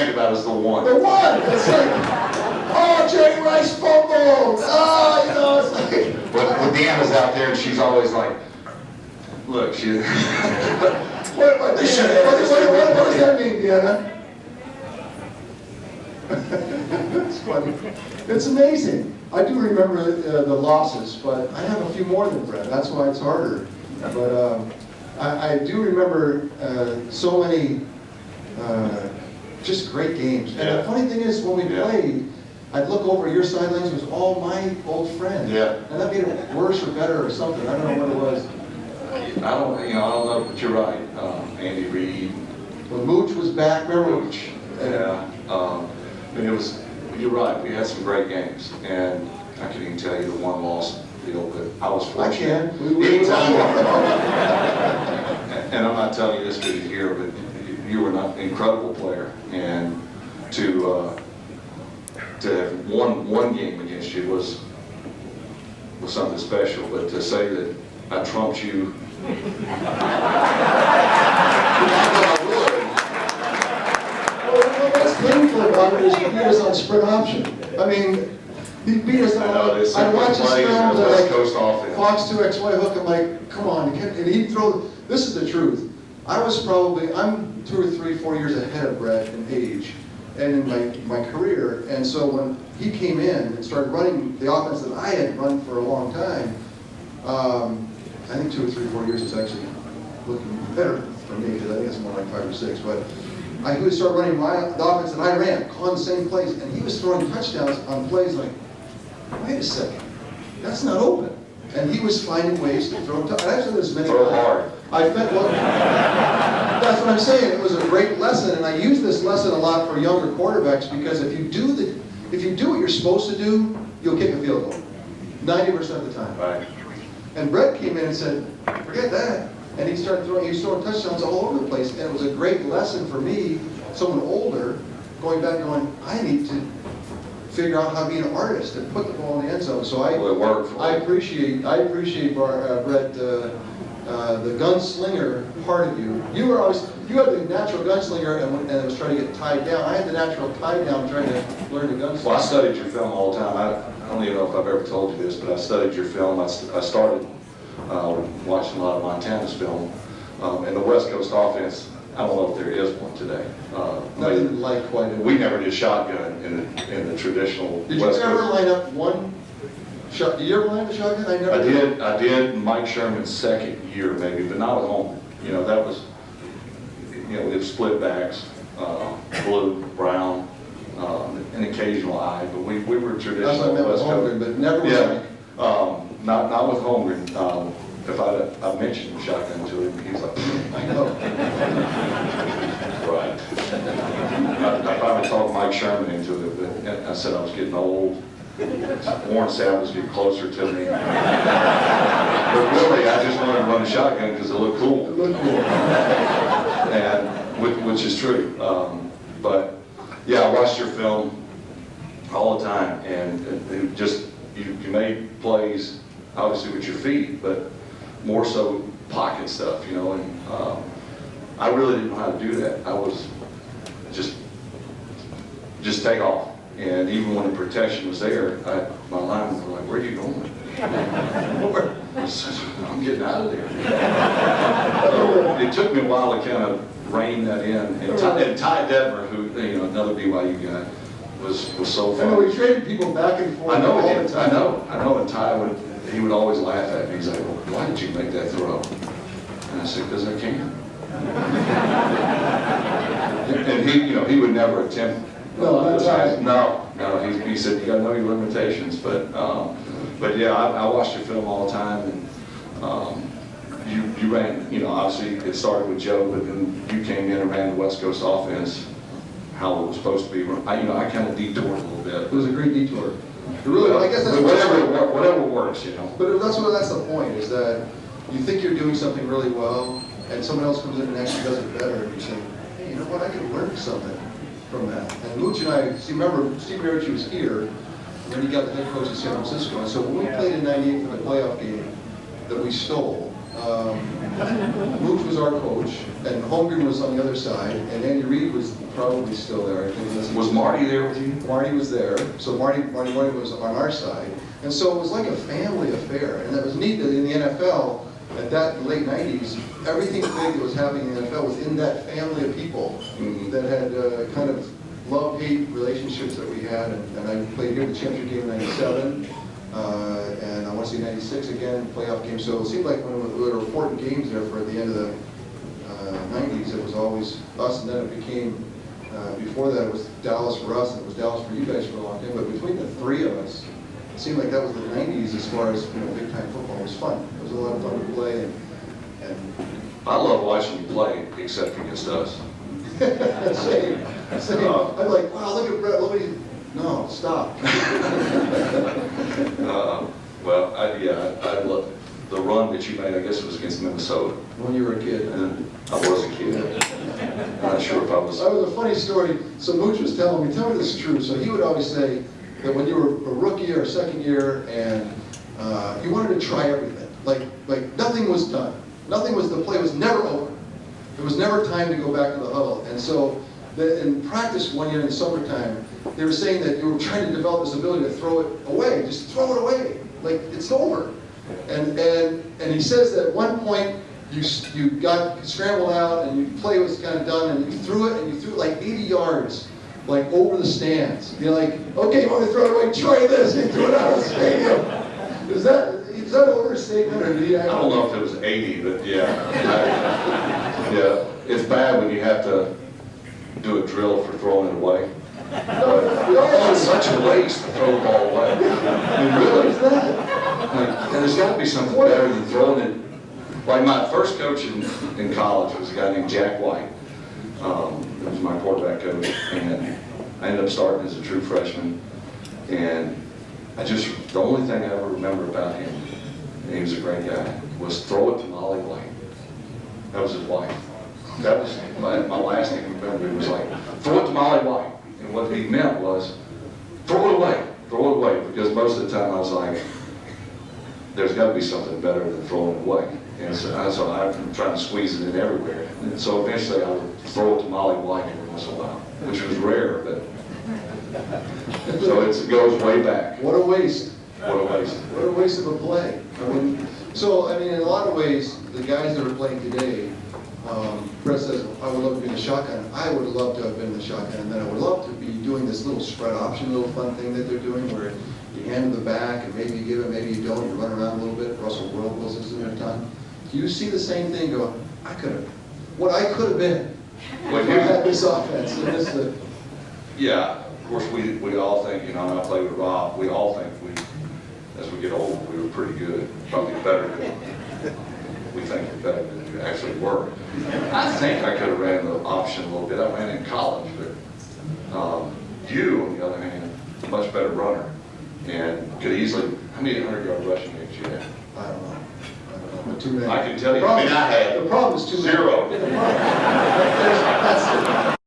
think about is the one. The one! It's like, oh, Jerry Rice fumbled! Oh, you know, it's like... But Deanna's out there and she's always like, look, she... What does that mean, Deanna? It's funny. It's amazing. I do remember the losses, but I have a few more than Brett. That's why it's harder. But I do remember so many just great games. And the funny thing is, when we played, I'd look over your sidelines, it was all my old friends. Yeah. And that made it worse or better or something. I don't know what it was. I don't know, but you're right. Andy Reid. When Mooch was back, remember? Mooch. Yeah. And it was, you're right, we had some great games. And I can even tell you the one loss deal, but I was fortunate. I can. And I'm not telling you this because you're here, but you were an incredible player. And to have one game against you was something special. But to say that I trumped you, What's painful about it is he beat us on sprint option. I mean, he beat us on. I watch his films like Fox 2XY hook. I'm like, come on, and he'd throw. This is the truth. I'm 2 or 3, 4 years ahead of Brett in age and in my career. And so when he came in and started running the offense that I had run for a long time, I think 2 or 3, 4 years is actually looking better for me because I think it's more like 5 or 6. But he would start running the offense that I ran on the same plays, and he was throwing touchdowns on plays like, wait a second, that's not open. And he was finding ways to throw touchdowns. Actually, there's many. Throw hard. That's what I'm saying. It was a great lesson, and I use this lesson a lot for younger quarterbacks because if you do what you're supposed to do, you'll kick a field goal 90% of the time. Right. And Brett came in and said, forget that. And he started throwing touchdowns all over the place. And it was a great lesson for me, someone older, going back and going, I need to figure out how to be an artist and put the ball in the end zone. So I appreciate Brett, the gunslinger part of you. You had the natural gunslinger and it was trying to get tied down. I had the natural tie down trying to learn the gunslinger. Well, I studied your film all the time. I don't even know if I've ever told you this, but I studied your film. I started watching a lot of Montana's film. And the West Coast offense, I don't know if there is one today. Nothing like quite. We never did shotgun in the traditional Did West you ever Coast. line up one shot? Did you ever line up a shotgun? I did Mike Sherman's second year maybe, but not with Homer. You know, that was, it was split backs, blue, brown, an occasional eye, but we were traditional. That's what I meant with West Holmgren, Coast. but never with Mike. Not with Holmgren. If I mentioned shotgun to him, he's like, I know. Right. I finally talked Mike Sherman into it, but I said I was getting old. Warren Sapp was getting closer to me. But really, I just wanted to run a shotgun because it looked cool. It looked cool. And which is true. But yeah, I watched your film all the time, and it just you made plays obviously with your feet, but more so pocket stuff, and I really didn't know how to do that. I was just take off, and even when the protection was there, my linemen were like, "Where are you going?" I'm getting out of there. So it took me a while to kind of rein that in, and Ty Detmer, who another BYU guy, was so fun. I know we traded people back and forth. I know, and Ty he would always laugh at me. He's like, well, why did you make that throw? And I said, because I can. And he would never attempt. No, He said, you got to know your limitations. But yeah, I watched your film all the time, and you ran. Obviously it started with Joe, but then you came in and ran the West Coast offense how it was supposed to be. I kind of detoured a little bit. It was a great detour. Really, I guess that's whatever works, But that's the point, is that you think you're doing something really well, and someone else comes in and actually does it better, and you say, hey, you know what, I can learn something from that. And Mooch and I, remember, Steve Marici was here, and then he got the head coach in San Francisco, and so when we played in '98 for the playoff game that we stole, Mooch was our coach, and Holmgren was on the other side, and Andy Reid was probably still there. I think. Was Marty there with you? Marty was there, so Marty was on our side, and so it was like a family affair. And it was neat that in the NFL, at that late 90s, everything big that was happening in the NFL was in that family of people that had kind of love-hate relationships that we had. And I played here the championship game in '97, and I want to see '96 again, playoff game. So it seemed like when we were reporting games there for at the end of the '90s, it was always us, and then it became, before that it was Dallas for us, and it was Dallas for you guys for a long time. But between the three of us, it seemed like that was the '90s as far as big time football. It was fun. It was a lot of fun to play, and I love watching you play, except against us. same. I'm like, wow, look at Brett. Let me. No, stop. Well, I love the run that you made. I guess it was against Minnesota. When you were a kid. And I was a kid. I'm not sure if I was. That was a funny story. So Mooch was telling me, tell me this is true. So he would always say that when you were a rookie or second year, and you wanted to try everything. Like nothing was done. The play was never over. There was never time to go back to the huddle. And so in practice one year in the summertime, they were saying that you were trying to develop this ability to throw it away. Just throw it away. Like it's over. And he says that at one point you got scrambled out and your play was kind of done, and you threw it like 80 yards, like over the stands. You're like, okay, you want to throw it away? Try this. And threw it out of the stadium. Is that an overstatement, or did he? I don't know if it was 80, but yeah. Yeah, it's bad when you have to do a drill for throwing it away. It's such a waste to throw the ball away. I mean, really? What is that? And there's got to be something better than throwing it. Like my first coach in college was a guy named Jack White. He was my quarterback coach, and I ended up starting as a true freshman. And the only thing I ever remember about him, and he was a great guy, was throw it to Molly White. That was his wife. That was my last thing I remember. He was like, throw it to Molly White. And what he meant was, throw it away, because most of the time I was like, there's got to be something better than throwing it away. And so I'm trying to squeeze it in everywhere. And so eventually I would throw it to Molly White every once in a while, which was rare, but so it goes way back. What a waste. What a waste. What a waste of a play. In a lot of ways, the guys that are playing today, Brett says, I would love to be in the shotgun. I would love to have been in the shotgun, and then I would love to be doing this little spread option, little fun thing that they're doing where you hand to the back, and maybe you give it, maybe you don't, you run around a little bit. Russell Wilson's in there a ton. Do you see the same thing going, what I could have been if I had this offense? And yeah, of course we all think, I play with Rob, we all think as we get older, we were pretty good, probably better than we think we're better than we actually were. I think I could have ran the option a little bit. I ran in college, but you, on the other hand, much better runner, and could easily, how many 100-yard rushing games you had? I don't know. Too many. I can tell you, I had the problem is too many. 0. That's it.